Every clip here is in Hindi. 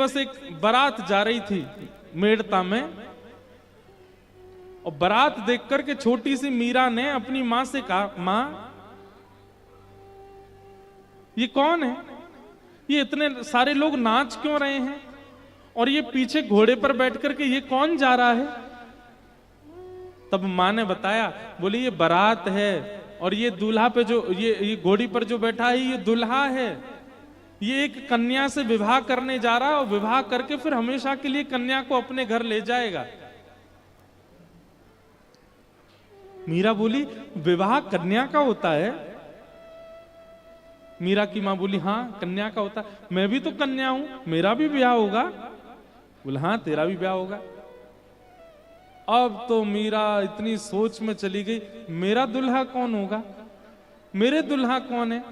बस एक बारात जा रही थी मेड़ता में, और बारात देख करके छोटी सी मीरा ने अपनी मां से कहा, मां ये कौन है? ये इतने सारे लोग नाच क्यों रहे हैं? और ये पीछे घोड़े पर बैठ करके ये कौन जा रहा है? तब मां ने बताया, बोली ये बारात है, और ये दूल्हा पे जो ये घोड़ी पर जो बैठा है ये दूल्हा है। ये एक कन्या से विवाह करने जा रहा है, और विवाह करके फिर हमेशा के लिए कन्या को अपने घर ले जाएगा। मीरा बोली, विवाह कन्या का होता है? मीरा की मां बोली, हाँ कन्या का होता है। मैं भी तो कन्या हूं, मेरा भी ब्याह होगा। बोला, हाँ तेरा भी ब्याह होगा। अब तो मीरा इतनी सोच में चली गई, मेरा दुल्हा कौन होगा? मेरे दुल्हा कौन है?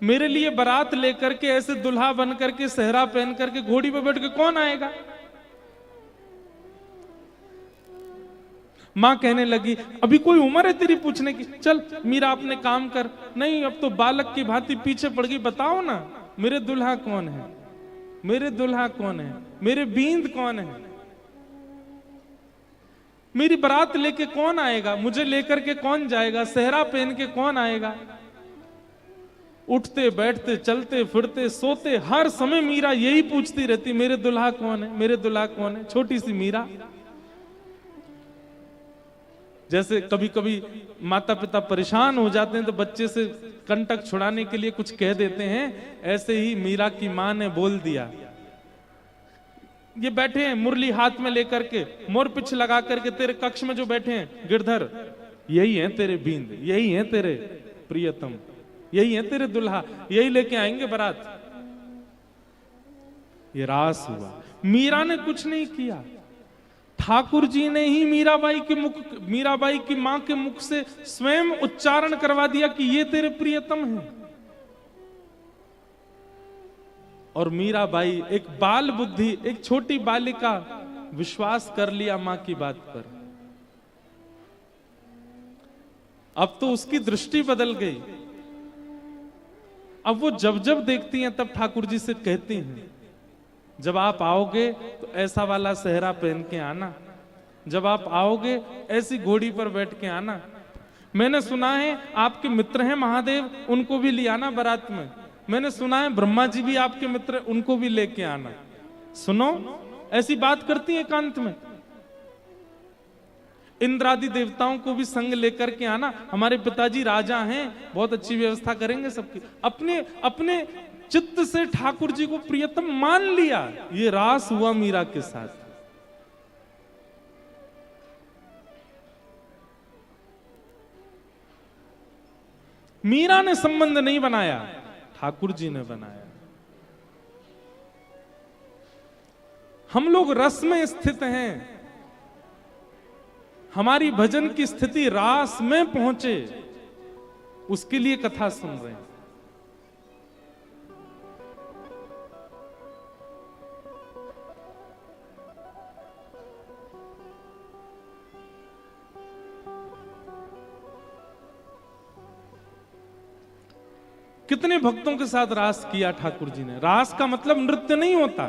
मेरे लिए बारात लेकर के ऐसे दुल्हा बन करके सेहरा पहन करके घोड़ी पर बैठ के कौन आएगा? मां कहने लगी, अभी कोई उम्र है तेरी पूछने की? चल मीरा अपने काम कर। नहीं, अब तो बालक की भांति पीछे पड़ गई। बताओ ना, मेरे दुल्हा कौन है? मेरे दुल्हा कौन है? मेरे बींद कौन है? मेरी बारात लेके कौन आएगा? मुझे लेकर के कौन जाएगा? सेहरा पहन के कौन आएगा? उठते बैठते चलते फिरते सोते हर समय मीरा यही पूछती रहती, मेरे दुल्हा कौन है? मेरे दुल्हा कौन है? छोटी सी मीरा। जैसे कभी कभी माता पिता परेशान हो जाते हैं तो बच्चे से कंटक छुड़ाने के लिए कुछ कह देते हैं, ऐसे ही मीरा की मां ने बोल दिया। ये बैठे हैं मुरली हाथ में लेकर के, मोर पिछ लगा करके तेरे कक्ष में जो बैठे हैं गिरधर, यही है तेरे बींद, यही है तेरे प्रियतम, यही है तेरे दुल्हा, यही लेके आएंगे बारात। ये रास हुआ। मीरा ने कुछ नहीं किया, ठाकुर जी ने ही मीराबाई की मां के मुख से स्वयं उच्चारण करवा दिया कि ये तेरे प्रियतम है। और मीराबाई एक बाल बुद्धि, एक छोटी बालिका, विश्वास कर लिया मां की बात पर। अब तो उसकी दृष्टि बदल गई। अब वो जब जब देखती हैं तब ठाकुर जी से कहती हैं, जब आप आओगे तो ऐसा वाला सेहरा पहन के आना, जब आप आओगे ऐसी घोड़ी पर बैठ के आना। मैंने सुना है आपके मित्र हैं महादेव, उनको भी ले आना बारात में। मैंने सुना है ब्रह्मा जी भी आपके मित्र, उनको भी लेके आना। सुनो, ऐसी बात करती है एकांत में। इंद्रादि देवताओं को भी संग लेकर के आना, हमारे पिताजी राजा हैं, बहुत अच्छी व्यवस्था करेंगे सबकी। अपने अपने चित्त से ठाकुर जी को प्रियतम मान लिया। ये रास हुआ मीरा के साथ। मीरा ने संबंध नहीं बनाया, ठाकुर जी ने बनाया। हम लोग रस में स्थित हैं, हमारी भजन की स्थिति रास में पहुंचे, उसके लिए कथा सुन रहे हैं। कितने भक्तों के साथ रास किया ठाकुर जी ने। रास का मतलब नृत्य नहीं होता।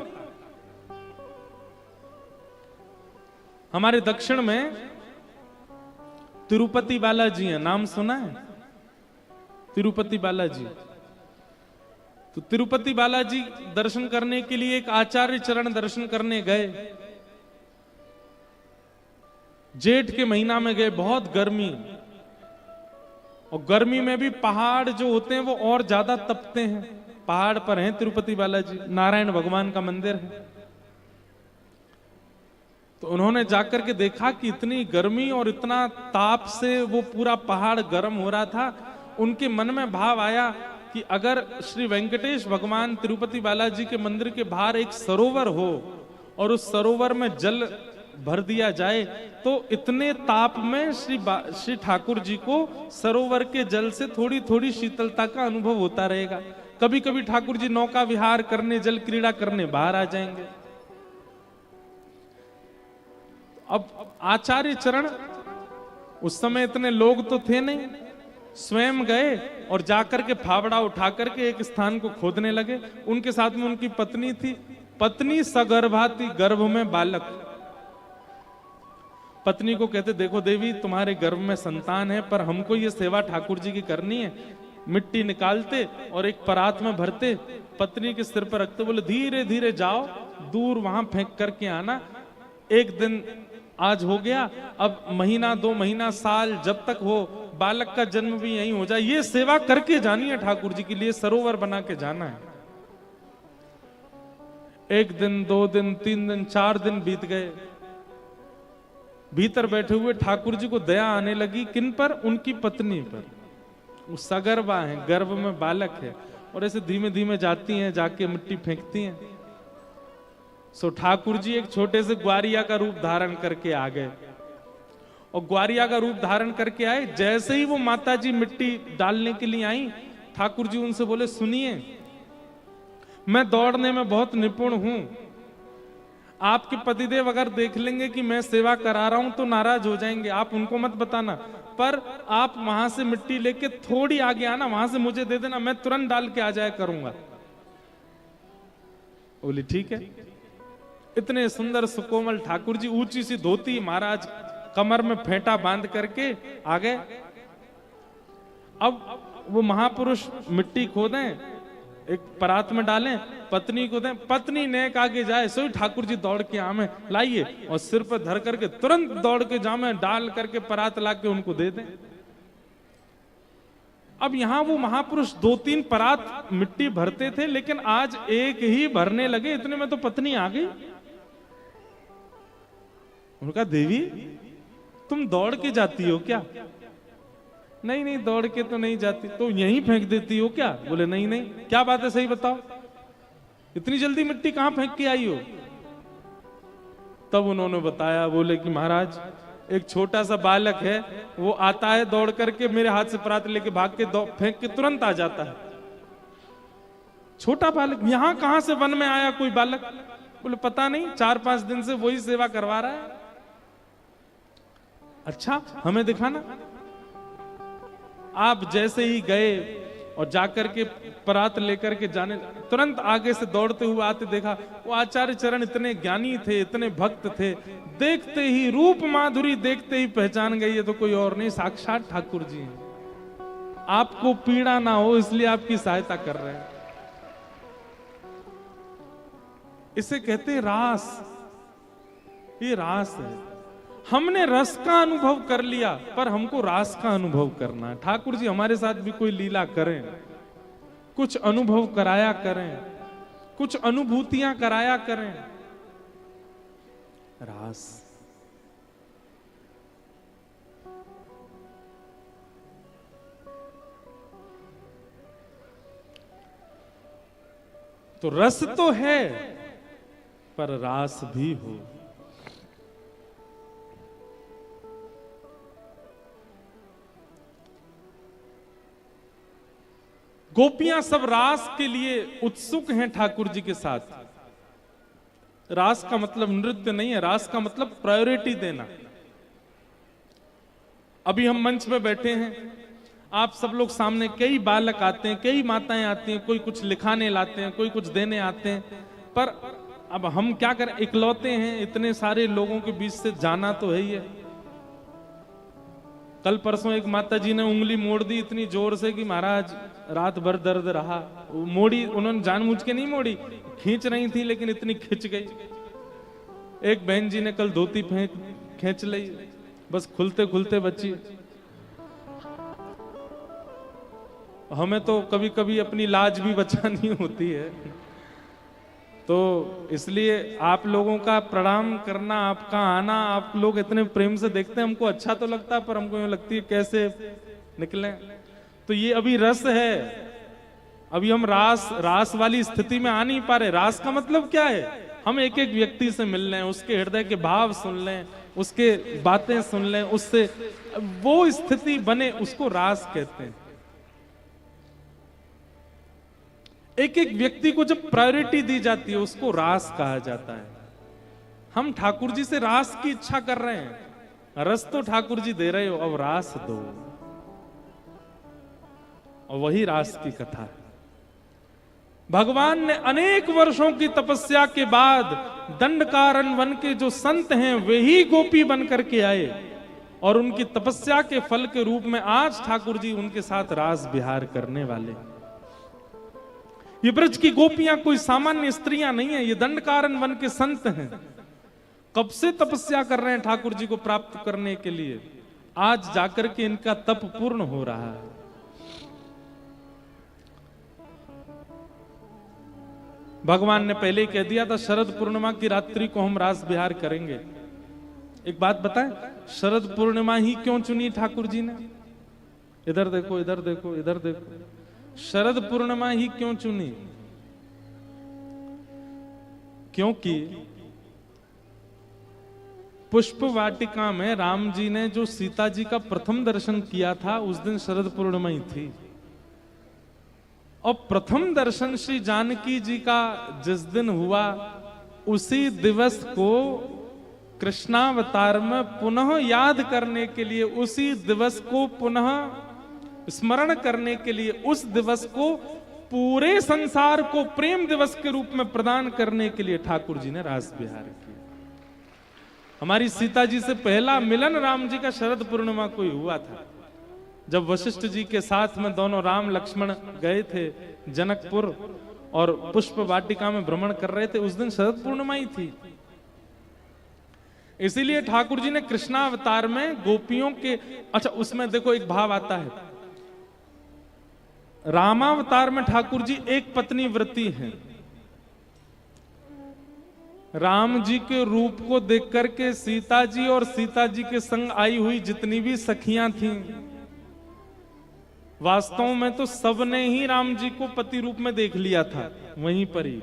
हमारे दक्षिण में तिरुपति बालाजी है, नाम सुना है? तिरुपति बालाजी। तो तिरुपति बालाजी दर्शन करने के लिए एक आचार्य चरण दर्शन करने गए। जेठ के महीना में गए, बहुत गर्मी, और गर्मी में भी पहाड़ जो होते हैं वो और ज्यादा तपते हैं। पहाड़ पर हैं तिरुपति बालाजी, नारायण भगवान का मंदिर है। तो उन्होंने जाकर के देखा कि इतनी गर्मी और इतना ताप से वो पूरा पहाड़ गर्म हो रहा था। उनके मन में भाव आया कि अगर श्री वेंकटेश भगवान तिरुपति बालाजी के मंदिर के बाहर एक सरोवर हो और उस सरोवर में जल भर दिया जाए तो इतने ताप में श्री ठाकुर जी को सरोवर के जल से थोड़ी थोड़ी शीतलता का अनुभव होता रहेगा। कभी कभी ठाकुर जी नौका विहार करने, जल क्रीड़ा करने बाहर आ जाएंगे। अब आचार्य चरण, उस समय इतने लोग तो थे नहीं, स्वयं गए और जाकर के फावड़ा उठा करके एक स्थान को खोदने लगे। उनके साथ में उनकी पत्नी थी, पत्नी सगर्भा थी, गर्भ में बालक। पत्नी को कहते देखो देवी तुम्हारे गर्भ में संतान है, पर हमको ये सेवा ठाकुर जी की करनी है। मिट्टी निकालते और एक परात में भरते, पत्नी के सिर पर रखते, बोले धीरे धीरे जाओ, दूर वहां फेंक करके आना। एक दिन आज हो गया, अब महीना 2 महीना साल जब तक हो, बालक का जन्म भी यहीं हो जाए, ये सेवा करके जानी है ठाकुर जी के लिए, सरोवर बना के जाना है। 1 दिन 2 दिन 3 दिन 4 दिन बीत गए। भीतर बैठे हुए ठाकुर जी को दया आने लगी, किन पर? उनकी पत्नी पर। वो सगर्भा है, गर्भ में बालक है, और ऐसे धीमे धीमे जाती हैं, जाके मिट्टी फेंकती हैं। सो ठाकुर जी एक छोटे से ग्वारिया का रूप धारण करके आ गए, और ग्वारिया का रूप धारण करके आए। जैसे ही वो माता जी मिट्टी डालने के लिए आई, ठाकुर जी उनसे बोले सुनिए, मैं दौड़ने में बहुत निपुण हूं, आपके पतिदेव अगर देख लेंगे कि मैं सेवा करा रहा हूं तो नाराज हो जाएंगे, आप उनको मत बताना, पर आप वहां से मिट्टी लेके थोड़ी आगे आना, वहां से मुझे दे देना, मैं तुरंत डाल के आ जाया करूंगा। बोली ठीक है। इतने सुंदर सुकोमल ठाकुर जी, ऊंची सी धोती, महाराज कमर में फेंटा बांध करके आ गए। अब वो महापुरुष मिट्टी खोदें, एक परात में डालें, पत्नी को दें, पत्नी नेक आगे जाए, सोई ठाकुर जी दौड़ के आमे लाइए, और सिर पर धर करके तुरंत दौड़ के जामे, डाल करके परात लाके उनको दे दें। अब यहां वो महापुरुष 2-3 परात मिट्टी भरते थे, लेकिन आज एक ही भरने लगे, इतने में तो पत्नी आ गई। उनका देवी तुम दौड़ के जाती हो क्या? नहीं नहीं, दौड़ के तो नहीं जाती। तो यहीं फेंक देती हो क्या? बोले नहीं नहीं। क्या बात है, सही बताओ, इतनी जल्दी मिट्टी कहां फेंक के आई हो? तब उन्होंने बताया, बोले कि महाराज एक छोटा सा बालक है, वो आता है दौड़ करके, मेरे हाथ से परात लेके भाग के फेंक के तुरंत आ जाता है। छोटा बालक, यहां कहां से वन में आया कोई बालक? बोले पता नहीं, 4-5 दिन से वही सेवा करवा रहा है। अच्छा, हमें दिखाना। आप जैसे ही गए और जाकर के परात लेकर के जाने, तुरंत आगे से दौड़ते हुए आते देखा, वो आचार्य चरण इतने ज्ञानी थे, इतने भक्त थे, देखते ही रूप माधुरी देखते ही पहचान गई, ये तो कोई और नहीं, साक्षात ठाकुर जी हैं। आपको पीड़ा ना हो इसलिए आपकी सहायता कर रहे हैं। इसे कहते हैं रास। ये रास है। हमने रस का अनुभव कर लिया, पर हमको रास का अनुभव करना है। ठाकुर जी हमारे साथ भी कोई लीला करें, कुछ अनुभव कराया करें, कुछ अनुभूतियां कराया करें। रास। तो रस तो है, पर रास भी हो। गोपियां सब रास के लिए उत्सुक हैं ठाकुर जी के साथ। रास का मतलब नृत्य नहीं है, रास का मतलब प्रायोरिटी देना। अभी हम मंच पे बैठे हैं, आप सब लोग सामने, कई बालक आते हैं, कई माताएं आती हैं, कोई कुछ लिखाने लाते हैं, कोई कुछ देने आते हैं, पर अब हम क्या करें, इकलौते हैं, इतने सारे लोगों के बीच से जाना तो है ही है। कल परसों एक माता जी ने उंगली मोड़ दी इतनी जोर से कि महाराज रात भर दर्द रहा। मोड़ी उन्होंने जानबूझ के नहीं मोड़ी, खींच रही थी लेकिन इतनी खिंच गई। एक बहन जी ने कल धोती खींच ली, बस खुलते खुलते बची। हमें तो कभी कभी अपनी लाज भी बचानी होती है, तो इसलिए आप लोगों का प्रणाम करना, आपका आना, आप लोग इतने प्रेम से देखते हैं, हमको अच्छा तो लगता है, पर हमको यूं लगती है कैसे निकले। तो ये अभी रस है, अभी हम रास वाली स्थिति में आ नहीं पा रहे। रास का मतलब क्या है? हम एक एक व्यक्ति से मिल लें, उसके हृदय के भाव सुन लें, उसके बातें सुन लें, उससे वो स्थिति बने, उसको रास कहते हैं। एक एक व्यक्ति को जब प्रायोरिटी दी जाती है उसको रास कहा जाता है। हम ठाकुर जी से रास की इच्छा कर रहे हैं, रस तो ठाकुर जी दे रहे हो, अब रास दो, और वही रास की कथा है। भगवान ने अनेक वर्षों की तपस्या के बाद दंडकारण्य वन के जो संत हैं वे ही गोपी बन करके आए और उनकी तपस्या के फल के रूप में आज ठाकुर जी उनके साथ रास विहार करने वाले। ये ब्रज की गोपियां कोई सामान्य स्त्रियां नहीं है, ये दंडकारण्य वन के संत हैं। कब से तपस्या कर रहे हैं ठाकुर जी को प्राप्त करने के लिए, आज जाकर के इनका तप पूर्ण हो रहा है। भगवान ने पहले ही कह दिया था शरद पूर्णिमा की रात्रि को हम रास विहार करेंगे। एक बात बताएं, शरद पूर्णिमा ही क्यों चुनी ठाकुर जी ने? इधर देखो, इधर देखो, इधर देखो, शरद पूर्णिमा ही क्यों चुनी? क्योंकि पुष्प वाटिका में राम जी ने जो सीता जी का प्रथम दर्शन किया था उस दिन शरद पूर्णिमा ही थी। और प्रथम दर्शन श्री जानकी जी का जिस दिन हुआ उसी दिवस को कृष्णावतार में पुनः याद करने के लिए, उसी दिवस को पुनः स्मरण करने के लिए, उस दिवस को पूरे संसार को प्रेम दिवस के रूप में प्रदान करने के लिए ठाकुर जी ने रास विहार किया। हमारी सीता जी से पहला मिलन राम जी का शरद पूर्णिमा को ही हुआ था, जब वशिष्ठ जी के साथ में दोनों राम लक्ष्मण गए थे जनकपुर और पुष्प वाटिका में भ्रमण कर रहे थे, उस दिन शरद पूर्णिमा ही थी। इसीलिए ठाकुर जी ने कृष्णावतार में गोपियों के, अच्छा उसमें देखो एक भाव आता है, रामावतार में ठाकुर जी एक पत्नी व्रती हैं। राम जी के रूप को देख करके सीता जी और सीता जी के संग आई हुई जितनी भी सखियां थीं, वास्तव में तो सबने ही राम जी को पति रूप में देख लिया था वहीं पर ही।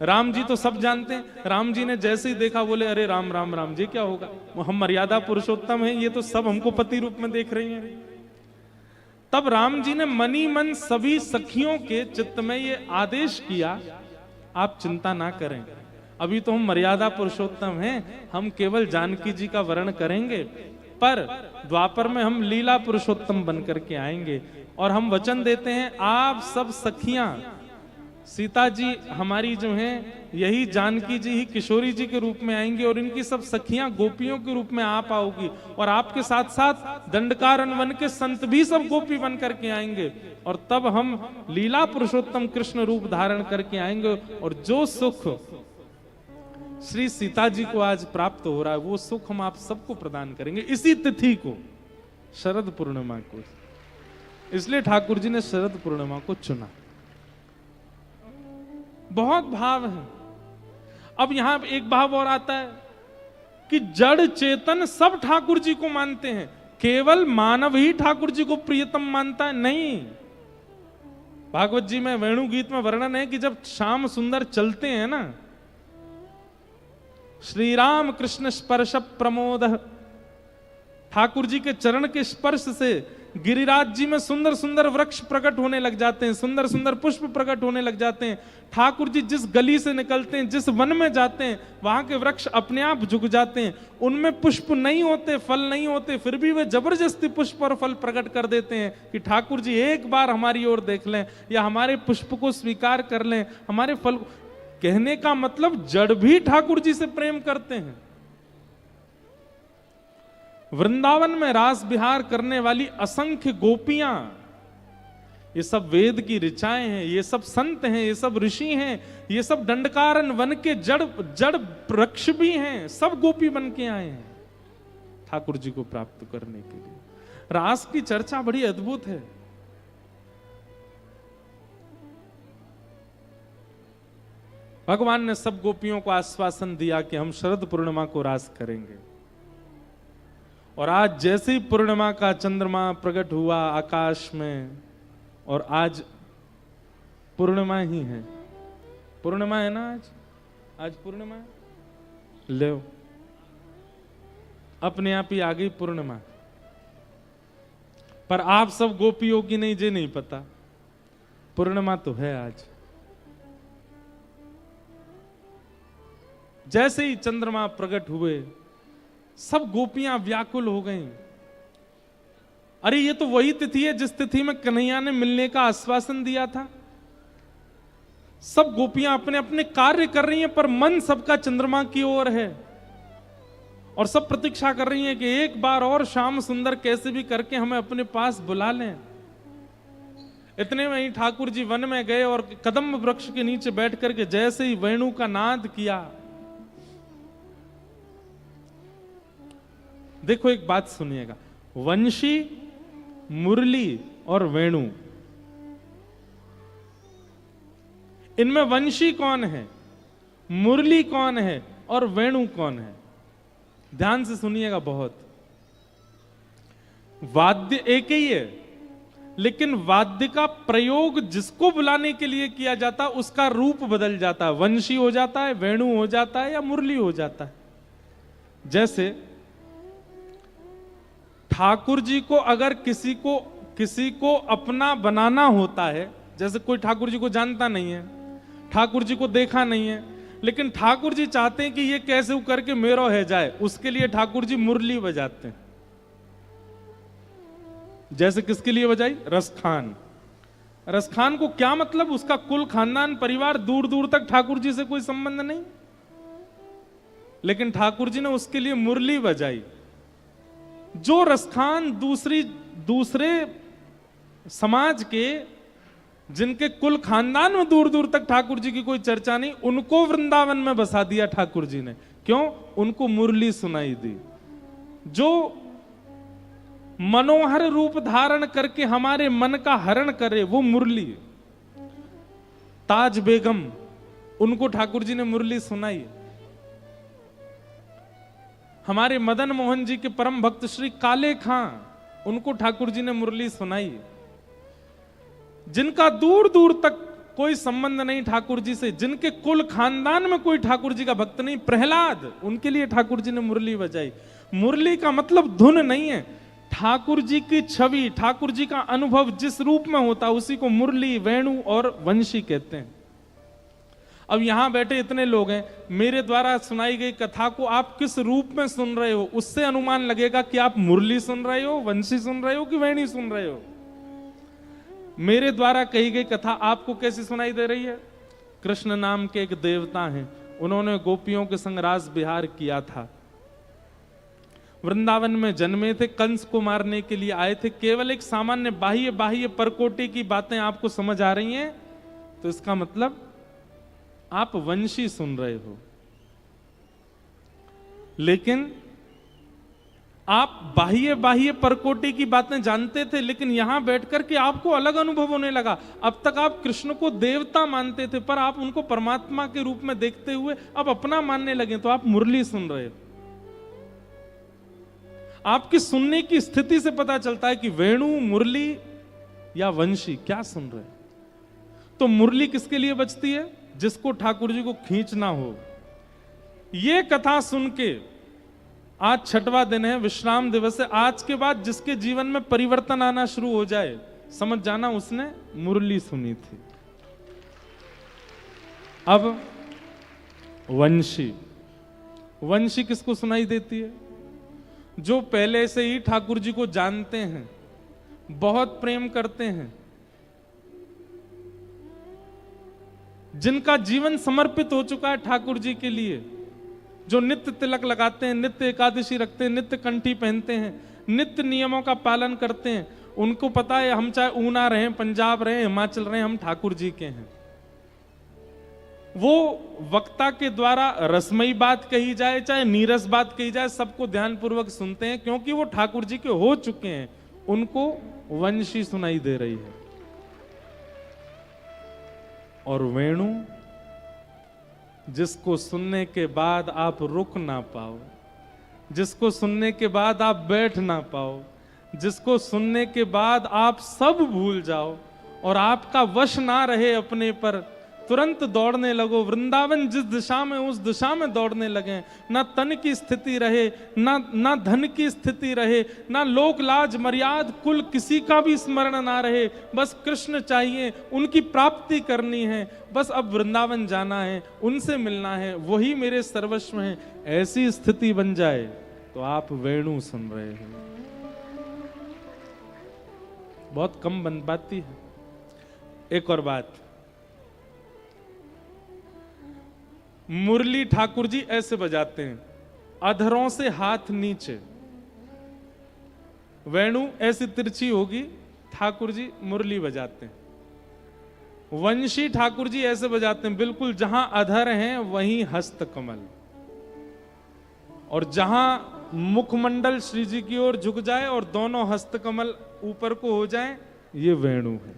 राम जी तो सब जानते हैं, राम जी ने जैसे ही देखा बोले अरे राम राम राम जी क्या होगा, हम मर्यादा पुरुषोत्तम हैं, ये तो सब हमको पति रूप में देख रही हैं। तब राम जी ने मनी मन सभी सखियों के चित्त में ये आदेश किया, आप चिंता ना करें, अभी तो हम मर्यादा पुरुषोत्तम हैं, हम केवल जानकी जी का वर्ण करेंगे, पर द्वापर में हम लीला पुरुषोत्तम बन करके आएंगे। और हम वचन देते हैं आप सब सखियां, सीता जी हमारी जो हैं यही जानकी जी ही किशोरी जी के रूप में आएंगी और इनकी सब सखियां गोपियों के रूप में आप आओगी, और आपके साथ साथ दंडकारण्य वन के संत भी सब गोपी बन करके आएंगे, और तब हम लीला पुरुषोत्तम कृष्ण रूप धारण करके आएंगे। और जो सुख श्री सीता जी को आज प्राप्त हो रहा है वो सुख हम आप सबको प्रदान करेंगे इसी तिथि को, शरद पूर्णिमा को। इसलिए ठाकुर जी ने शरद पूर्णिमा को चुना। बहुत भाव है। अब यहां एक भाव और आता है कि जड़ चेतन सब ठाकुर जी को मानते हैं, केवल मानव ही ठाकुर जी को प्रियतम मानता है नहीं। भागवत जी में वेणु गीत में वर्णन है कि जब श्याम सुंदर चलते हैं ना, श्री राम कृष्ण स्पर्श प्रमोद, ठाकुर जी के चरण के स्पर्श से गिरिराज जी में सुंदर सुंदर वृक्ष प्रकट होने लग जाते हैं, सुंदर सुंदर पुष्प प्रकट होने लग जाते हैं। ठाकुर जी जिस गली से निकलते हैं, जिस वन में जाते हैं, वहां के वृक्ष अपने आप झुक जाते हैं। उनमें पुष्प नहीं होते, फल नहीं होते, फिर भी वे जबरदस्ती पुष्प और फल प्रकट कर देते हैं कि ठाकुर जी एक बार हमारी ओर देख लें या हमारे पुष्प को स्वीकार कर लें, हमारे फल। कहने का मतलब जड़ भी ठाकुर जी से प्रेम करते हैं। वृंदावन में रास विहार करने वाली असंख्य गोपियां, ये सब वेद की ऋचाएं हैं, ये सब संत हैं, ये सब ऋषि हैं, ये सब दंडकारण्य वन के जड़ वृक्ष भी हैं, सब गोपी बन के आए हैं ठाकुर जी को प्राप्त करने के लिए। रास की चर्चा बड़ी अद्भुत है। भगवान ने सब गोपियों को आश्वासन दिया कि हम शरद पूर्णिमा को रास करेंगे, और आज जैसे ही पूर्णिमा का चंद्रमा प्रकट हुआ आकाश में, और आज पूर्णिमा ही है, पूर्णिमा है ना, आज पूर्णिमा है, ले अपने आप ही आ गई पूर्णिमा। पर आप सब गोपियों की नहीं, जे नहीं पता, पूर्णिमा तो है आज। जैसे ही चंद्रमा प्रकट हुए सब गोपियां व्याकुल हो गईं। अरे ये तो वही तिथि है जिस तिथि में कन्हैया ने मिलने का आश्वासन दिया था। सब गोपियां अपने अपने कार्य कर रही हैं, पर मन सबका चंद्रमा की ओर है और सब प्रतीक्षा कर रही हैं कि एक बार और श्याम सुंदर कैसे भी करके हमें अपने पास बुला लें। इतने में ही ठाकुर जी वन में गए और कदम्ब वृक्ष के नीचे बैठ करके जैसे ही वेणु का नाद किया। देखो एक बात सुनिएगा, वंशी, मुरली और वेणु, इनमें वंशी कौन है, मुरली कौन है और वेणु कौन है? ध्यान से सुनिएगा बहुत। वाद्य एक ही है, लेकिन वाद्य का प्रयोग जिसको बुलाने के लिए किया जाता है उसका रूप बदल जाता है। वंशी हो जाता है, वेणु हो जाता है या मुरली हो जाता है। जैसे ठाकुर जी को अगर किसी को अपना बनाना होता है, जैसे कोई ठाकुर जी को जानता नहीं है, ठाकुर जी को देखा नहीं है, लेकिन ठाकुर जी चाहते हैं कि ये कैसे करके मेरो है जाए, उसके लिए ठाकुर जी मुरली बजाते हैं। जैसे किसके लिए बजाई? रसखान। रसखान को क्या मतलब? उसका कुल खानदान परिवार दूर दूर तक ठाकुर जी से कोई संबंध नहीं, लेकिन ठाकुर जी ने उसके लिए मुरली बजाई। जो रसखान दूसरे समाज के, जिनके कुल खानदान में दूर दूर तक ठाकुर जी की कोई चर्चा नहीं, उनको वृंदावन में बसा दिया ठाकुर जी ने। क्यों? उनको मुरली सुनाई दी। जो मनोहर रूप धारण करके हमारे मन का हरण करे, वो मुरली। ताज बेगम, उनको ठाकुर जी ने मुरली सुनाई। हमारे मदन मोहन जी के परम भक्त श्री काले खां, उनको ठाकुर जी ने मुरली सुनाई। जिनका दूर दूर तक कोई संबंध नहीं ठाकुर जी से, जिनके कुल खानदान में कोई ठाकुर जी का भक्त नहीं, प्रहलाद, उनके लिए ठाकुर जी ने मुरली बजाई। मुरली का मतलब धुन नहीं है, ठाकुर जी की छवि, ठाकुर जी का अनुभव जिस रूप में होता है उसी को मुरली, वेणु और वंशी कहते हैं। अब यहां बैठे इतने लोग हैं, मेरे द्वारा सुनाई गई कथा को आप किस रूप में सुन रहे हो, उससे अनुमान लगेगा कि आप मुरली सुन रहे हो, वंशी सुन रहे हो कि वेणी सुन रहे हो। मेरे द्वारा कही गई कथा आपको कैसी सुनाई दे रही है? कृष्ण नाम के एक देवता हैं, उन्होंने गोपियों के संग रास विहार किया था, वृंदावन में जन्मे थे, कंस को मारने के लिए आए थे। केवल एक सामान्य बाह्य परकोटे की बातें आपको समझ आ रही हैं, तो इसका मतलब आप वंशी सुन रहे हो। लेकिन आप बाह्य परकोटे की बातें जानते थे, लेकिन यहां बैठकर के आपको अलग अनुभव होने लगा। अब तक आप कृष्ण को देवता मानते थे, पर आप उनको परमात्मा के रूप में देखते हुए अब अपना मानने लगे, तो आप मुरली सुन रहे हो। आपकी सुनने की स्थिति से पता चलता है कि वेणु, मुरली या वंशी क्या सुन रहे। तो मुरली किसके लिए बजती है? जिसको ठाकुर जी को खींचना हो। यह कथा सुन के आज 6वां दिन है, विश्राम दिवस है। आज के बाद जिसके जीवन में परिवर्तन आना शुरू हो जाए, समझ जाना उसने मुरली सुनी थी। अब वंशी, वंशी किसको सुनाई देती है? जो पहले से ही ठाकुर जी को जानते हैं, बहुत प्रेम करते हैं, जिनका जीवन समर्पित हो चुका है ठाकुर जी के लिए, जो नित्य तिलक लगाते हैं, नित्य एकादशी रखते हैं, नित्य कंठी पहनते हैं, नित्य नियमों का पालन करते हैं। उनको पता है हम चाहे ऊना रहें, पंजाब रहें, हिमाचल रहें, हम ठाकुर जी के हैं। वो वक्ता के द्वारा रसमयी बात कही जाए चाहे नीरस बात कही जाए, सबको ध्यानपूर्वक सुनते हैं, क्योंकि वो ठाकुर जी के हो चुके हैं। उनको वंशी सुनाई दे रही है। और वेणु, जिसको सुनने के बाद आप रुक ना पाओ, जिसको सुनने के बाद आप बैठ ना पाओ, जिसको सुनने के बाद आप सब भूल जाओ और आपका वश ना रहे अपने पर, तुरंत दौड़ने लगो। वृंदावन जिस दिशा में, उस दिशा में दौड़ने लगे। ना तन की स्थिति रहे, ना धन की स्थिति रहे, ना लोक लाज मर्याद कुल किसी का भी स्मरण ना रहे। बस कृष्ण चाहिए, उनकी प्राप्ति करनी है, बस अब वृंदावन जाना है, उनसे मिलना है, वही मेरे सर्वस्व हैं। ऐसी स्थिति बन जाए तो आप वेणु सुन रहे हैं। बहुत कम बन पाती है। एक और बात, मुरली ठाकुर जी ऐसे बजाते हैं, अधरों से हाथ नीचे, वेणु ऐसी तिरछी होगी, ठाकुर जी मुरली बजाते हैं। वंशी ठाकुर जी ऐसे बजाते हैं, बिल्कुल जहां अधर हैं वहीं हस्त कमल, और जहां मुखमंडल श्री जी की ओर झुक जाए और दोनों हस्त कमल ऊपर को हो जाएं, ये वेणु है।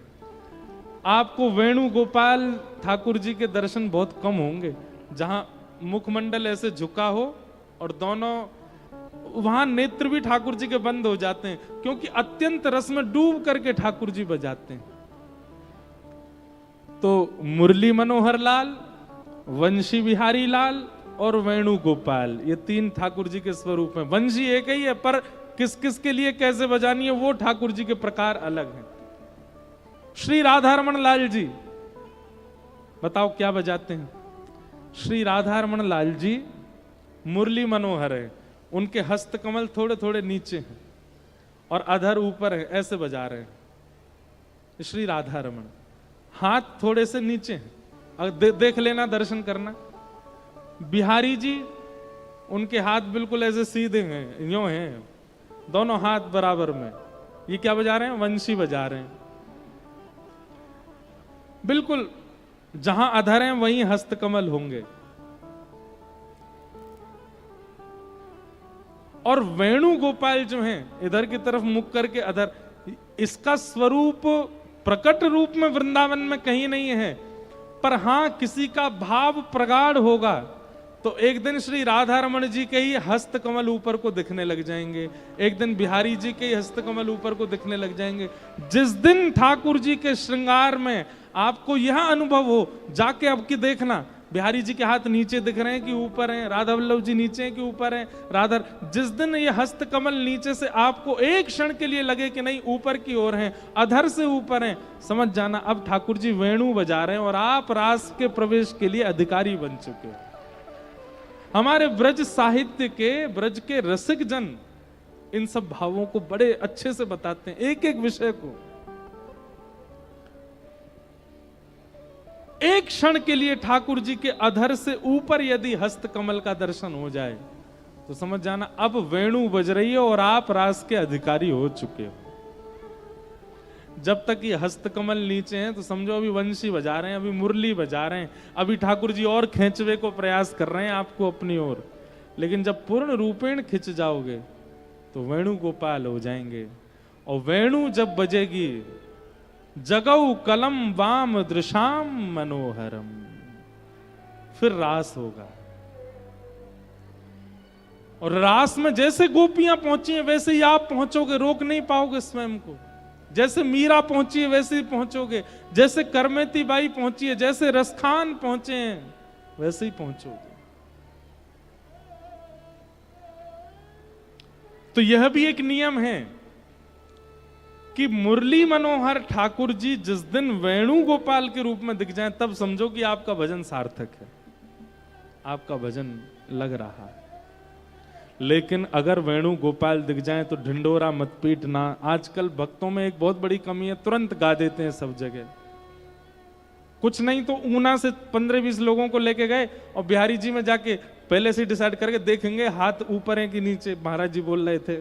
आपको वेणु गोपाल ठाकुर जी के दर्शन बहुत कम होंगे जहां मुखमंडल ऐसे झुका हो और दोनों, वहां नेत्र भी ठाकुर जी के बंद हो जाते हैं, क्योंकि अत्यंत रस में डूब करके ठाकुर जी बजाते हैं। तो मुरली मनोहर लाल, वंशी बिहारी लाल और वेणु गोपाल, ये तीन ठाकुर जी के स्वरूप हैं। वंशी एक ही है, पर किस किस के लिए कैसे बजानी है वो ठाकुर जी के प्रकार अलग हैं। श्री राधारमण लाल जी बताओ क्या बजाते हैं? श्री राधारमण लाल जी मुरली मनोहर है, उनके हस्त कमल थोड़े थोड़े नीचे हैं और अधर ऊपर है, ऐसे बजा रहे हैं श्री राधारमण। हाथ थोड़े से नीचे हैं, अगर देख लेना, दर्शन करना। बिहारी जी, उनके हाथ बिल्कुल ऐसे सीधे हैं, यूं हैं, दोनों हाथ बराबर में। ये क्या बजा रहे हैं? वंशी बजा रहे हैं। बिल्कुल जहां अधर हैं वहीं हस्तकमल होंगे। और वेणु गोपाल जो हैं, इधर की तरफ मुख करके अधर, इसका स्वरूप प्रकट रूप में वृंदावन में कहीं नहीं है, पर हां किसी का भाव प्रगाढ़ होगा तो एक दिन श्री राधारमण जी के ही हस्त कमल ऊपर को दिखने लग जाएंगे, एक दिन बिहारी जी के ही हस्त कमल ऊपर को दिखने लग जाएंगे। जिस दिन ठाकुर जी के श्रृंगार में आपको यह अनुभव हो, जाके अब की देखना, बिहारी जी के हाथ नीचे दिख रहे हैं कि ऊपर हैं, राधा वल्लभ जी नीचे हैं कि ऊपर हैं, राधा, जिस दिन ये हस्त कमल नीचे से आपको एक क्षण के लिए लगे कि नहीं ऊपर की ओर हैं, अधर से ऊपर हैं, समझ जाना अब ठाकुर जी वेणु बजा रहे हैं और आप रास के प्रवेश के लिए अधिकारी बन चुके हो। हमारे ब्रज साहित्य के, ब्रज के रसिक जन इन सब भावों को बड़े अच्छे से बताते हैं, एक एक विषय को। एक क्षण के लिए ठाकुर जी के अधर से ऊपर यदि हस्त कमल का दर्शन हो जाए तो समझ जाना अब वेणु बज रही है और आप रास के अधिकारी हो चुके हो। जब तक ये हस्त कमल नीचे हैं तो समझो अभी वंशी बजा रहे हैं, अभी मुरली बजा रहे हैं, अभी ठाकुर जी और खींचवे को प्रयास कर रहे हैं आपको अपनी ओर। लेकिन जब पूर्ण रूपेण खिंच जाओगे तो वेणु गोपाल हो जाएंगे। और वेणु जब बजेगी, जगऊ कलम वाम दृशाम मनोहरम, फिर रास होगा। और रास में जैसे गोपियां पहुंची हैं वैसे ही आप पहुंचोगे, रोक नहीं पाओगे स्वयं को। जैसे मीरा पहुंची है वैसे ही पहुंचोगे, जैसे करमेती बाई पहुंची है, जैसे रसखान पहुंचे हैं वैसे ही पहुंचोगे। तो यह भी एक नियम है कि मुरली मनोहर ठाकुर जी जिस दिन वेणु गोपाल के रूप में दिख जाएं तब समझो कि आपका भजन सार्थक है, आपका भजन लग रहा है। लेकिन अगर वेणु गोपाल दिख जाएं तो ढिंडोरा मत पीटना। आजकल भक्तों में एक बहुत बड़ी कमी है, तुरंत गा देते हैं सब जगह। कुछ नहीं तो ऊना से 15-20 लोगों को लेके गए और बिहारी जी में जाके पहले से डिसाइड करके देखेंगे हाथ ऊपर है कि नीचे, महाराज जी बोल रहे थे।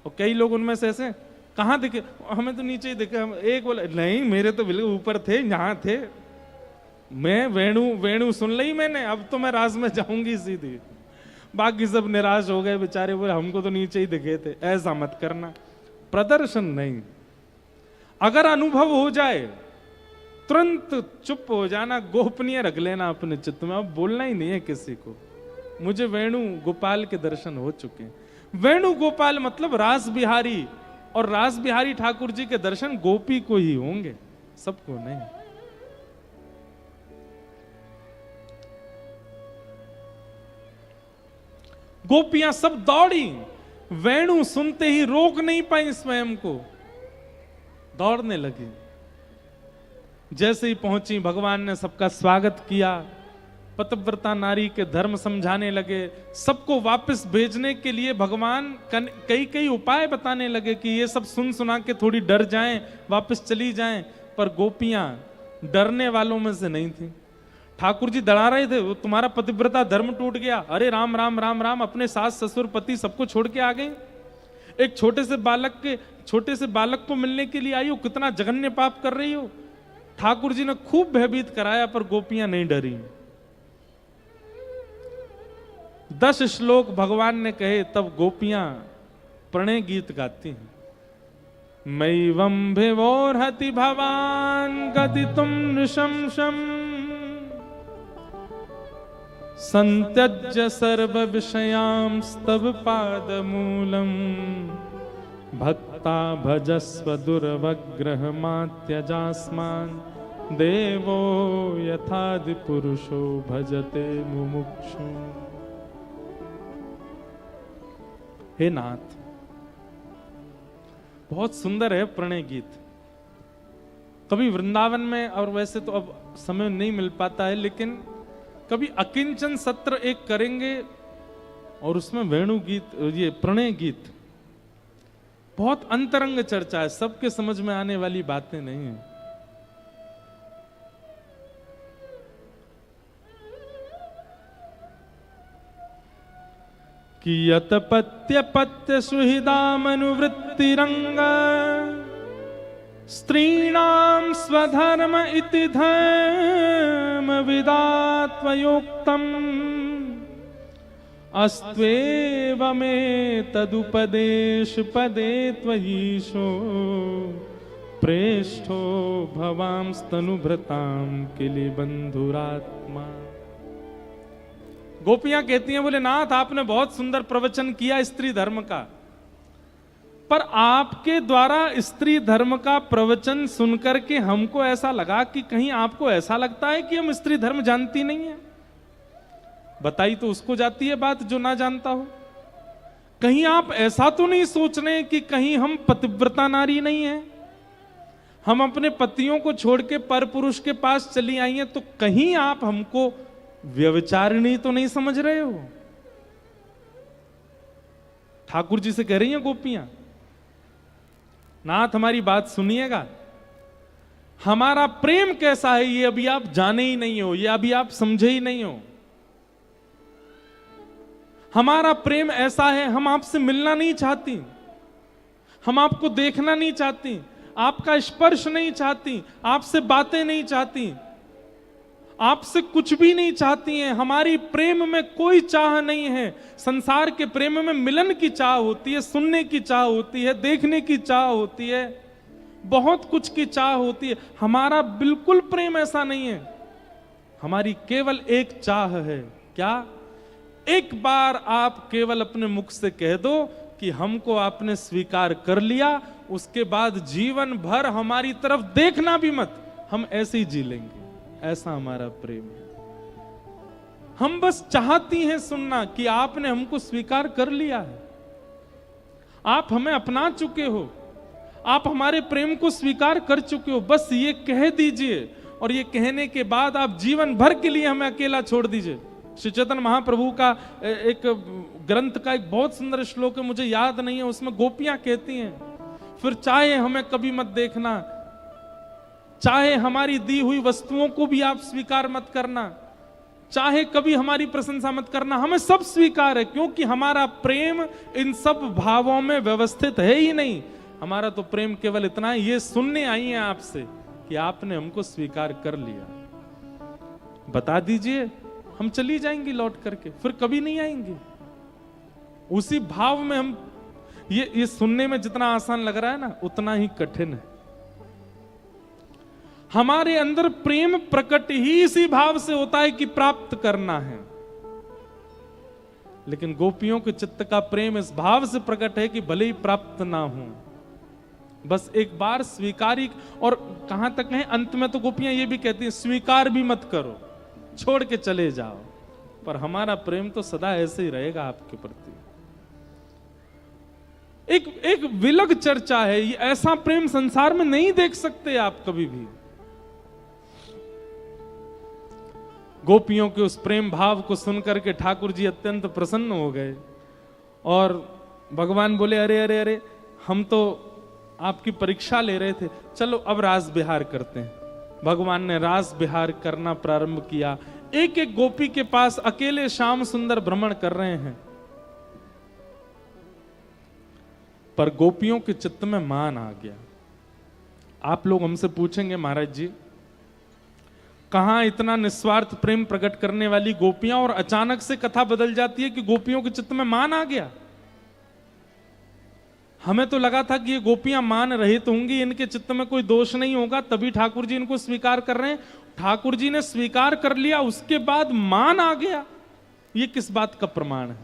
और कई लोग उनमें से ऐसे, कहां दिखे? हमें तो नीचे ही दिखे। एक बोला नहीं मेरे तो बिल्कुल ऊपर थे, यहां थे, मैं वेणु सुन ली मैंने, अब तो मैं रास में जाऊंगी सीधी। बाकी सब निराश हो गए बेचारे, बोले हमको तो नीचे ही दिखे थे। ऐसा मत करना, प्रदर्शन नहीं। अगर अनुभव हो जाए तुरंत चुप हो जाना, गोपनीय रख लेना अपने चित्त में, अब बोलना ही नहीं है किसी को। मुझे वेणु गोपाल के दर्शन हो चुके हैं। वेणु गोपाल मतलब रास बिहारी, और रास बिहारी ठाकुर जी के दर्शन गोपी को ही होंगे, सबको नहीं। गोपियां सब दौड़ी, वेणु सुनते ही रोक नहीं पाई स्वयं को, दौड़ने लगी। जैसे ही पहुंची भगवान ने सबका स्वागत किया, पतिव्रता नारी के धर्म समझाने लगे, सबको वापस भेजने के लिए भगवान कई कई उपाय बताने लगे कि ये सब सुन सुना के थोड़ी डर जाएं, वापस चली जाएं। पर गोपियां डरने वालों में से नहीं थी। ठाकुर जी डरा रहे थे, वो तुम्हारा पतिव्रता धर्म टूट गया, अरे राम राम राम राम, अपने सास ससुर पति सबको छोड़ के आ गए। एक छोटे से बालक को मिलने के लिए आई हो, कितना जघन्य पाप कर रही हो। ठाकुर जी ने खूब भयभीत कराया, पर गोपियां नहीं डरी। 10 श्लोक भगवान ने कहे, तब गोपियां प्रणय गीत गाती हैं। मैवं भिवोर्हति भवान गदितुं नृशंसम् संत्यज्य सर्व विषयांस्तव पादमूलम् भक्ता भजस्व दुर्वग्रहमात्यजास्मान् देवो यथादि पुरुषो भजते मुमुक्षु। हे नाथ, बहुत सुंदर है प्रणय गीत। कभी वृंदावन में, और वैसे तो अब समय नहीं मिल पाता है, लेकिन कभी अकिंचन सत्र एक करेंगे और उसमें वेणु गीत, ये प्रणय गीत, बहुत अंतरंग चर्चा है, सबके समझ में आने वाली बातें नहीं है। कियत पत्य पत्य सुहृदामनुवृत्तिरंग स्त्रीणां स्वधर्म इति धर्म विदात्वयोक्तम् अस्त्वेव मे तदुपदेश पदे त्वयीशो प्रेष्ठो भवांस्तनुभृतां किलि बंधुरात्मा। गोपियां कहती हैं, बोले नाथ आपने बहुत सुंदर प्रवचन किया स्त्री धर्म का, पर आपके द्वारा स्त्री धर्म का प्रवचन सुनकर के हमको ऐसा लगा कि कहीं आपको ऐसा लगता है कि हम स्त्री धर्म जानती नहीं है। बताई तो उसको जाती है बात जो ना जानता हो। कहीं आप ऐसा तो नहीं सोच रहे कि कहीं हम पतिव्रता नारी नहीं है, हम अपने पतियों को छोड़ के पर पुरुष के पास चली आई हैं, तो कहीं आप हमको व्यभिचारिणी तो नहीं समझ रहे हो? ठाकुर जी से कह रही हैं गोपियां, नाथ हमारी बात सुनिएगा, हमारा प्रेम कैसा है ये अभी आप जाने ही नहीं हो, ये अभी आप समझे ही नहीं हो। हमारा प्रेम ऐसा है, हम आपसे मिलना नहीं चाहती, हम आपको देखना नहीं चाहती, आपका स्पर्श नहीं चाहती, आपसे बातें नहीं चाहती, आपसे कुछ भी नहीं चाहती हैं। हमारी प्रेम में कोई चाह नहीं है। संसार के प्रेम में मिलन की चाह होती है, सुनने की चाह होती है, देखने की चाह होती है, बहुत कुछ की चाह होती है। हमारा बिल्कुल प्रेम ऐसा नहीं है। हमारी केवल एक चाह है, क्या? एक बार आप केवल अपने मुख से कह दो कि हमको आपने स्वीकार कर लिया, उसके बाद जीवन भर हमारी तरफ देखना भी मत, हम ऐसे ही जी लेंगे। ऐसा हमारा प्रेम है। हम बस चाहती हैं सुनना कि आपने हमको स्वीकार कर लिया है, आप हमें अपना चुके हो, आप हमारे प्रेम को स्वीकार कर चुके हो, बस ये कह दीजिए, और ये कहने के बाद आप जीवन भर के लिए हमें अकेला छोड़ दीजिए। श्री चैतन्य महाप्रभु का एक ग्रंथ का एक बहुत सुंदर श्लोक है, मुझे याद नहीं है, उसमें गोपियां कहती हैं, फिर चाहे हमें कभी मत देखना, चाहे हमारी दी हुई वस्तुओं को भी आप स्वीकार मत करना, चाहे कभी हमारी प्रशंसा मत करना, हमें सब स्वीकार है, क्योंकि हमारा प्रेम इन सब भावों में व्यवस्थित है ही नहीं। हमारा तो प्रेम केवल इतना है, ये सुनने आई है आपसे कि आपने हमको स्वीकार कर लिया, बता दीजिए, हम चली जाएंगी लौट करके, फिर कभी नहीं आएंगे। उसी भाव में हम, ये सुनने में जितना आसान लग रहा है ना, उतना ही कठिन है। हमारे अंदर प्रेम प्रकट ही इसी भाव से होता है कि प्राप्त करना है, लेकिन गोपियों के चित्त का प्रेम इस भाव से प्रकट है कि भले ही प्राप्त ना हो, बस एक बार स्वीकार। और कहां तक है, अंत में तो गोपियां ये भी कहती हैं, स्वीकार भी मत करो, छोड़ के चले जाओ, पर हमारा प्रेम तो सदा ऐसे ही रहेगा आपके प्रति। एक विलग चर्चा है, ये ऐसा प्रेम संसार में नहीं देख सकते आप कभी भी। गोपियों के उस प्रेम भाव को सुनकर के ठाकुर जी अत्यंत प्रसन्न हो गए और भगवान बोले, अरे अरे अरे, हम तो आपकी परीक्षा ले रहे थे, चलो अब रास विहार करते हैं। भगवान ने रास विहार करना प्रारंभ किया। एक एक गोपी के पास अकेले श्याम सुंदर भ्रमण कर रहे हैं, पर गोपियों के चित्त में मान आ गया। आप लोग हमसे पूछेंगे, महाराज जी कहां इतना निस्वार्थ प्रेम प्रकट करने वाली गोपियां और अचानक से कथा बदल जाती है कि गोपियों के चित्त में मान आ गया। हमें तो लगा था कि ये गोपियां मान रहित होंगी, इनके चित्त में कोई दोष नहीं होगा, तभी ठाकुर जी इनको स्वीकार कर रहे हैं। ठाकुर जी ने स्वीकार कर लिया, उसके बाद मान आ गया। ये किस बात का प्रमाण है?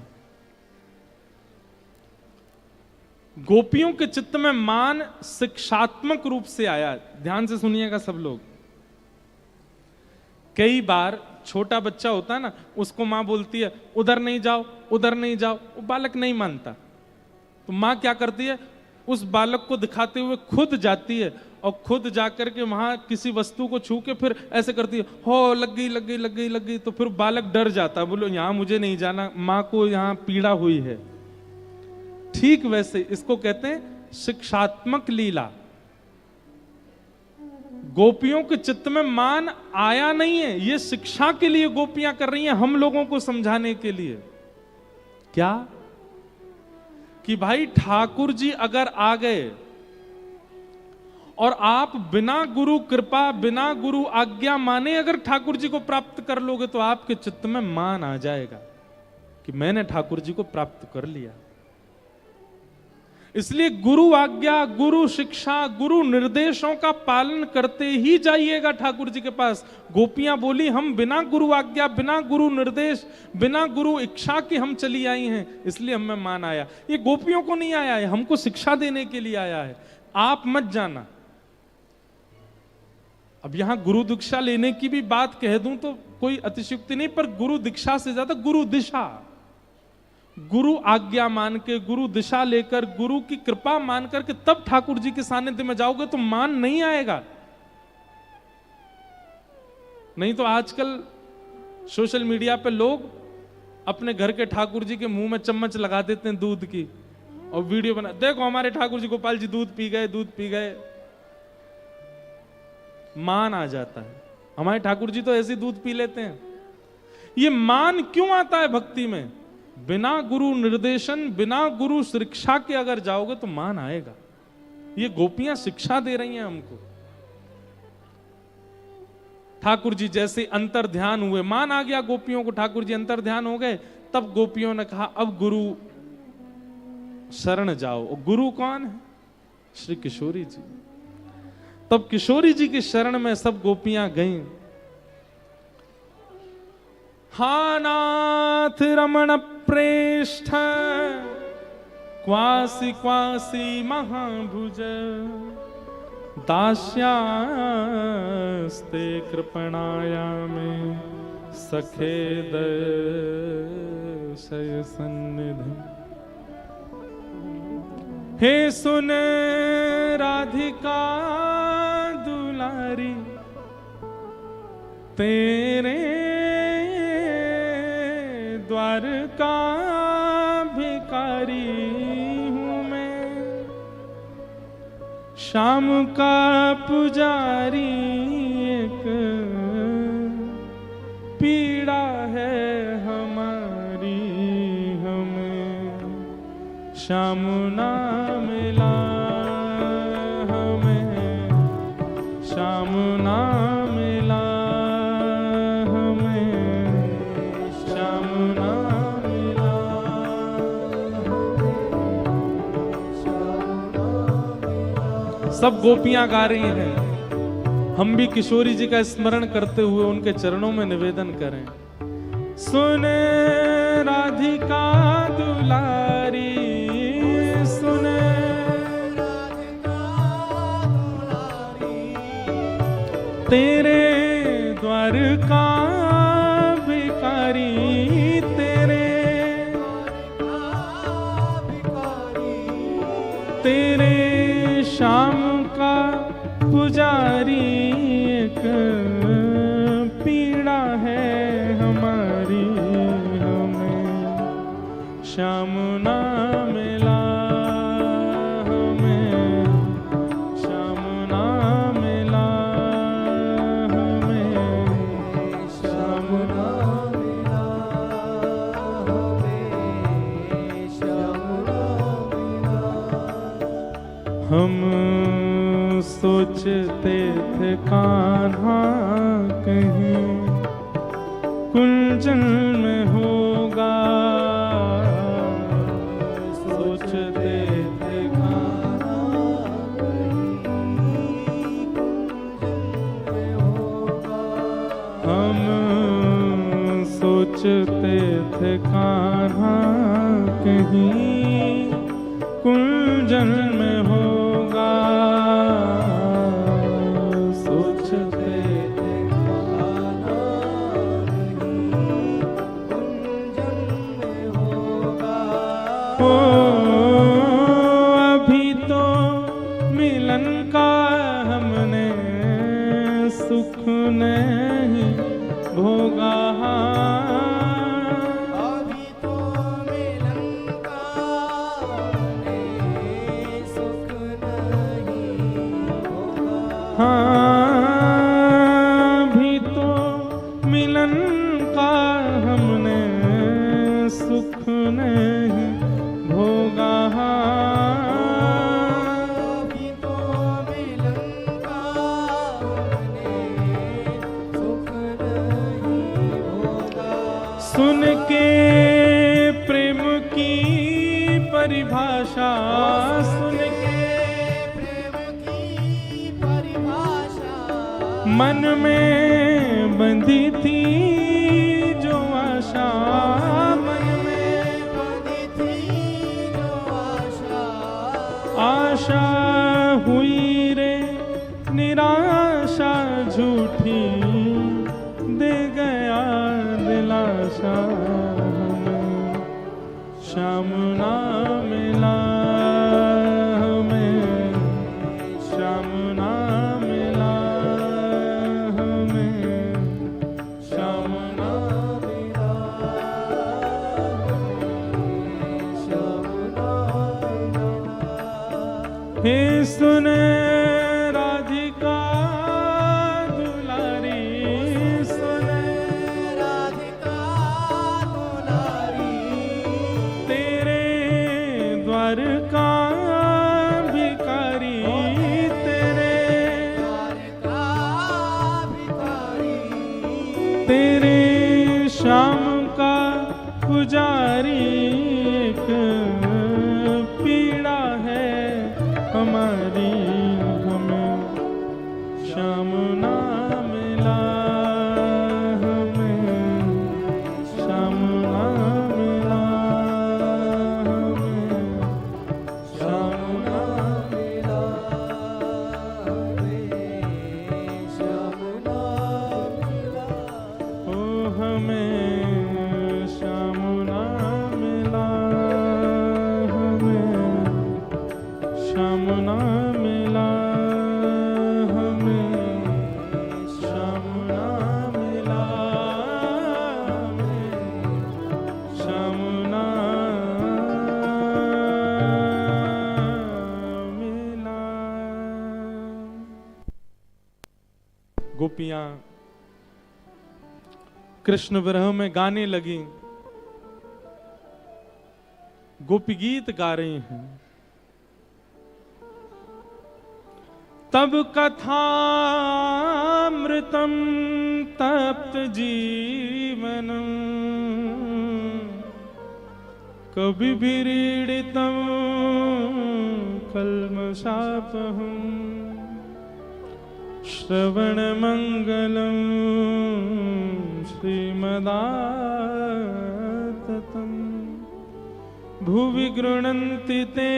गोपियों के चित्त में मान शिक्षात्मक रूप से आया। ध्यान से सुनिएगा सब लोग। कई बार छोटा बच्चा होता है ना, उसको मां बोलती है उधर नहीं जाओ, उधर नहीं जाओ, वो बालक नहीं मानता, तो मां क्या करती है, उस बालक को दिखाते हुए खुद जाती है और खुद जाकर के वहां किसी वस्तु को छू के फिर ऐसे करती है, हो लग गई लग गई लग गई लग गई, तो फिर बालक डर जाता है, बोलो यहां मुझे नहीं जाना, मां को यहां पीड़ा हुई है। ठीक वैसे इसको कहते हैं शिक्षात्मक लीला। गोपियों के चित्त में मान आया नहीं है, ये शिक्षा के लिए गोपियां कर रही हैं, हम लोगों को समझाने के लिए। क्या कि भाई ठाकुर जी अगर आ गए और आप बिना गुरु कृपा, बिना गुरु आज्ञा माने अगर ठाकुर जी को प्राप्त कर लोगे तो आपके चित्त में मान आ जाएगा कि मैंने ठाकुर जी को प्राप्त कर लिया। इसलिए गुरु आज्ञा, गुरु शिक्षा, गुरु निर्देशों का पालन करते ही जाइएगा ठाकुर जी के पास। गोपियां बोली हम बिना गुरु आज्ञा, बिना गुरु निर्देश, बिना गुरु इच्छा के हम चली आई हैं, इसलिए हमें मान आया। ये गोपियों को नहीं आया है, हमको शिक्षा देने के लिए आया है। आप मत जाना। अब यहां गुरु दीक्षा लेने की भी बात कह दूं तो कोई अतिशयोक्ति नहीं, पर गुरु दीक्षा से ज्यादा गुरु दिशा, गुरु आज्ञा मान के, गुरु दिशा लेकर, गुरु की कृपा मान करके तब ठाकुर जी के सानिध्य में जाओगे तो मान नहीं आएगा। नहीं तो आजकल सोशल मीडिया पे लोग अपने घर के ठाकुर जी के मुंह में चम्मच लगा देते हैं दूध की और वीडियो बना, देखो हमारे ठाकुर जी गोपाल जी दूध पी गए, दूध पी गए। मान आ जाता है। हमारे ठाकुर जी तो ऐसे दूध पी लेते हैं। ये मान क्यों आता है भक्ति में? बिना गुरु निर्देशन, बिना गुरु शिक्षा के अगर जाओगे तो मान आएगा। ये गोपियां शिक्षा दे रही हैं हमको। ठाकुर जी जैसे अंतर ध्यान हुए, मान आ गया गोपियों को, ठाकुर जी अंतर ध्यान हो गए, तब गोपियों ने कहा अब गुरु शरण जाओ। और गुरु कौन है? श्री किशोरी जी। तब किशोरी जी की शरण में सब गोपियां गईं। हा नाथ रमण प्रेष्ठ क्वासी क्वासी महाभुज दास्यास्ते कृपणायामे सखे दशय सन्निधि। हे सुन राधिका दुलारी, तेरे द्वारका भिखारी हूं मैं, शाम का पुजारी एक पीड़ा है हमारी, हमें श्याम ना मिला, हमें श्याम ना मिला, सब गोपियां गा रही हैं। हम भी किशोरी जी का स्मरण करते हुए उनके चरणों में निवेदन करें। सुन राधिका दुलारी, सुन राधिका दुलारी, तेरे द्वारका भिखारी, तेरे तेरे शाम का पुजारी एक पीड़ा है श्याम ना मिला हमें, श्याम ना मिला हमें, श्याम ना मिला हमें, श्याम ना मिला। हम सोचते थे कान्हा कहीं कुंजन में होगा, सोचते थे कान्हा कहीं कुंजन में होगा। हम सोचते थे कान्हा कहीं कुंजन में होगा, सोचते थे कान्हा कहीं कुंजन में होगा। ओ अभी तो मिलन का हमने सुख नहीं भोगा, अभी तो मिलन का हमने सुख नहीं भोगा। हाँ, अभी तो मिलन का हमने सुख नहीं भोगा, अभी तो मिलन का हमने सुख नहीं भोगा। सुन के प्रेम की परिभाषा, सुन के प्रेम की परिभाषा, मन में बंधी थी जो आशा, मन में बंधी थी जो आशा, आशा हुई रे निराशा झूठी, दे गया दिलासा हमें, श्याम ना मिला हमें, श्याम ना मिला हमें, श्याम ना मिला हमें, श्याम ना मिला। हे सुने राधिका दुलारी, सुने राधिका दुलारी, तेरे द्वार का भिखारी, तेरे द्वार का भिखारी, तेरे श्याम का पुजारी, एक पीड़ा है हमारी हमें, श्याम ना मिला हमें, श्याम ना मिला हमें, श्याम ना मिला हमें, श्याम ना मिला। ओ हमें श्याम ना मिला हमें, श्याम ना मिला हमें, श्याम ना मिला हमें, श्याम ना मिला। गोपियां कृष्ण विरह में गाने लगी, गोपी गीत गा रही हैं। तब कथामृतम तप्त जीवनम, कभी विरीडितम कल्मषापहम, श्रवण मंगलम श्रीमदाततम, भुवि गृह्णन्ति ते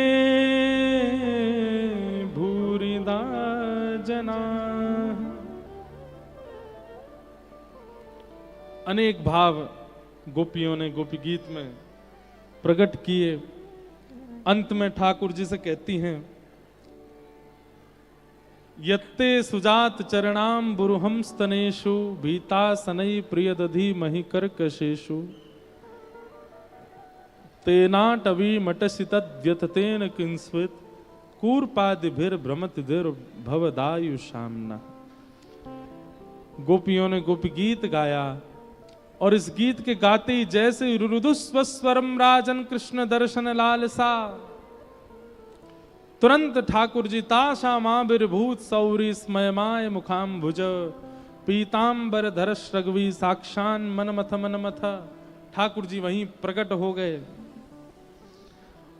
भूरिदा जना। अनेक भाव गोपियों ने गोपी गीत में प्रकट किए। अंत में ठाकुर जी से कहती हैं, यत्ते सुजात चरणाम बुरुहम स्तनेषु, भीता सनई प्रियदधि मही कर्कशेषु। तेनाटवी मटसितद्यततेन किंस्वित कूर्पादिभिर्भ्रमतिधिर भवदायु शामना। गोपियों ने गोपी गीत गाया और इस गीत के गाते ही जैसे रुरुदुस्वस्वरम राजन कृष्ण दर्शन लालसा, तुरंत ठाकुर जी ताशा माविर्भूत सौरी स्मयमाय मुखाम्भुज पीतांबर धरश रघवी साक्षान मनमथ मनमथ। ठाकुर जी वहीं प्रकट हो गए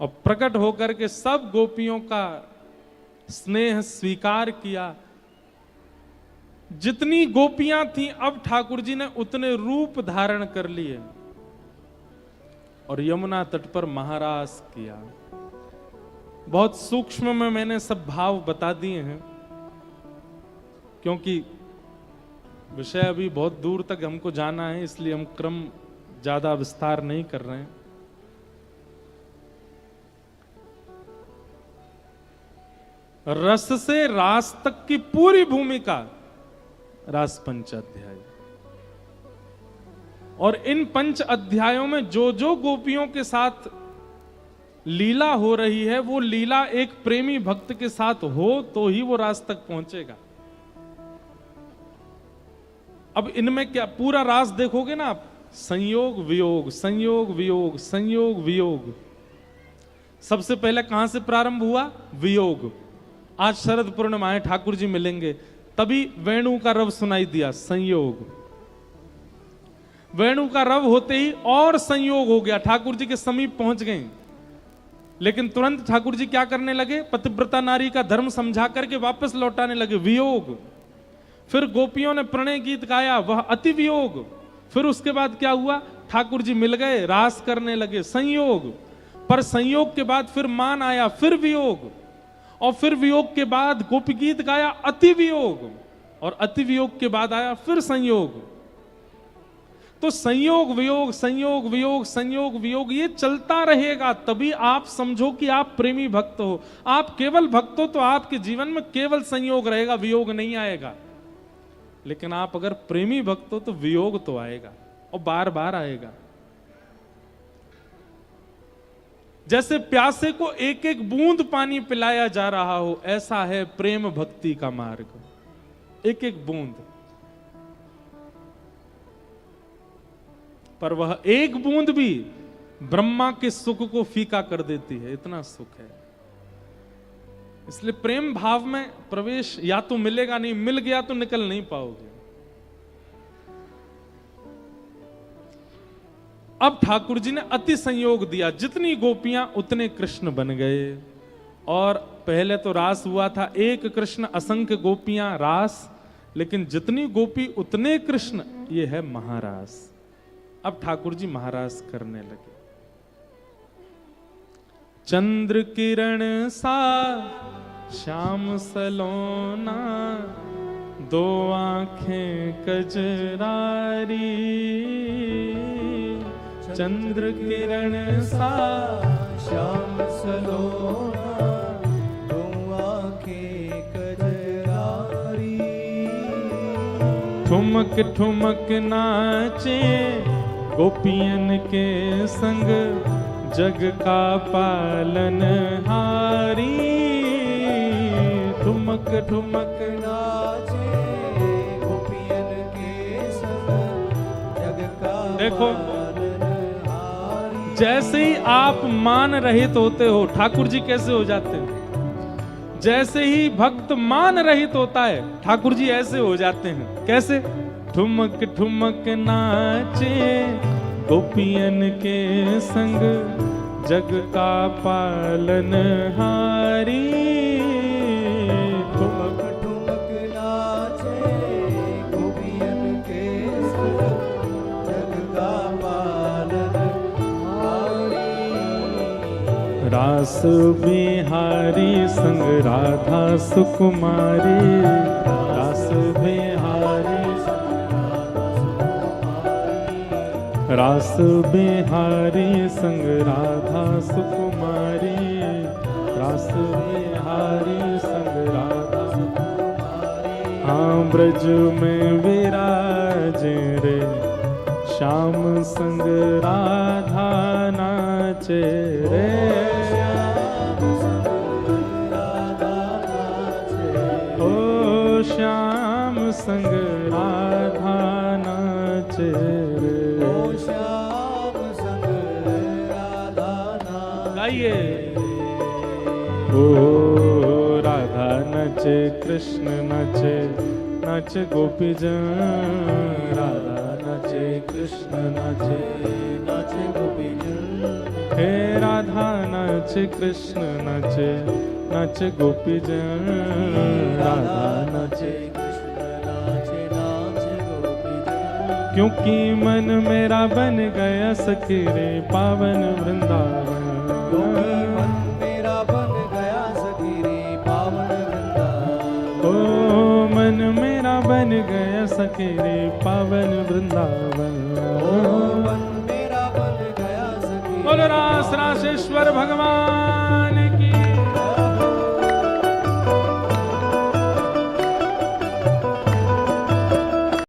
और प्रकट होकर के सब गोपियों का स्नेह स्वीकार किया। जितनी गोपियां थीं अब ठाकुर जी ने उतने रूप धारण कर लिए और यमुना तट पर महारास किया। बहुत सूक्ष्म में मैंने सब भाव बता दिए हैं क्योंकि विषय अभी बहुत दूर तक हमको जाना है, इसलिए हम क्रम ज्यादा विस्तार नहीं कर रहे हैं। रस से रास तक की पूरी भूमिका रास पंच अध्याय, और इन पंच अध्यायों में जो जो गोपियों के साथ लीला हो रही है वो लीला एक प्रेमी भक्त के साथ हो तो ही वो रास तक पहुंचेगा। अब इनमें क्या पूरा रास देखोगे ना आप, संयोग वियोग संयोग वियोग संयोग वियोग। सबसे पहले कहां से प्रारंभ हुआ? वियोग। आज शरद पूर्णिमा है, ठाकुर जी मिलेंगे, तभी वेणु का रव सुनाई दिया, संयोग। वेणु का रव होते ही और संयोग हो गया, ठाकुर जी के समीप पहुंच गए। लेकिन तुरंत ठाकुर जी क्या करने लगे? पतिव्रता नारी का धर्म समझा करके वापस लौटाने लगे, वियोग। फिर गोपियों ने प्रणय गीत गाया, वह अति वियोग। फिर उसके बाद क्या हुआ? ठाकुर जी मिल गए, रास करने लगे, संयोग। पर संयोग के बाद फिर मान आया, फिर वियोग, और फिर वियोग के बाद गोपी गीत गाया, अति वियोग, और अति वियोग के बाद आया फिर संयोग। तो संयोग वियोग संयोग वियोग संयोग वियोग ये चलता रहेगा, तभी आप समझो कि आप प्रेमी भक्त हो। आप केवल भक्त हो तो आपके जीवन में केवल संयोग रहेगा, वियोग नहीं आएगा। लेकिन आप अगर प्रेमी भक्त हो तो वियोग तो आएगा, और बार बार आएगा। जैसे प्यासे को एक एक बूंद पानी पिलाया जा रहा हो, ऐसा है प्रेम भक्ति का मार्ग, एक एक बूंद। पर वह एक बूंद भी ब्रह्मा के सुख को फीका कर देती है, इतना सुख है। इसलिए प्रेम भाव में प्रवेश या तो मिलेगा नहीं, मिल गया तो निकल नहीं पाओगे। अब ठाकुर जी ने अति संयोग दिया, जितनी गोपियां उतने कृष्ण बन गए। और पहले तो रास हुआ था, एक कृष्ण असंख्य गोपियां रास, लेकिन जितनी गोपी उतने कृष्ण, ये है महारास। अब ठाकुर जी महारास करने लगे। चंद्र किरण सा श्याम सलोना, दो आंखें कजरारी। चंद्र किरण सा श्याम सलोना, दो आंखें कजरारी। ठुमक ठुमक नाचे गोपियन के संग, जग का पालन हारी। ठुमक ठुमक नाचे गोपियन के संग, जग का देखो, पालन हारी। जैसे ही आप मान रहित होते हो, ठाकुर जी कैसे हो जाते हैं? जैसे ही भक्त मान रहित होता है, ठाकुर जी ऐसे हो जाते हैं। कैसे? ठुमक ठुमक नाचे गोपियन के संग, जग का पालन हारी। ठुमक ठुमक नाचे गोपियन के संग, जग का पालन हारी। रास बिहारी संग राधा सुकुमारी। रास बिहारी रास बिहारी संग राधा सुकुमारी। रास बिहारी संग राधा सुकुमारी। हाँ ब्रज में विराज रे, श्याम संग राधा नाच। नाचे रे, श्याम संग राधा नाचे, ओ श्याम संग राधा नाचे रे। ओ श्याम संग राधा नाचे। गाइए। ओ राधा नचे कृष्ण नचे, नचे गोपी जन, राधा नचे कृष्ण नचे, नाचे गोपी जन, हे राधा नचे कृष्ण नचे, नचे गोपी जन, राधा नचे। कृष्ण नाचे, नाचे गोपी जन, क्योंकि मन मेरा बन गया सखी रे पावन वृंदावन, क्योंकि मन मेरा बन गया सखी रे पावन वृंदावन। ओ मन मेरा बन गया सखी रे पावन वृंदावन। ओ मन मेरा बन गया सखी रे बोलो रास रासेश्वर भगवान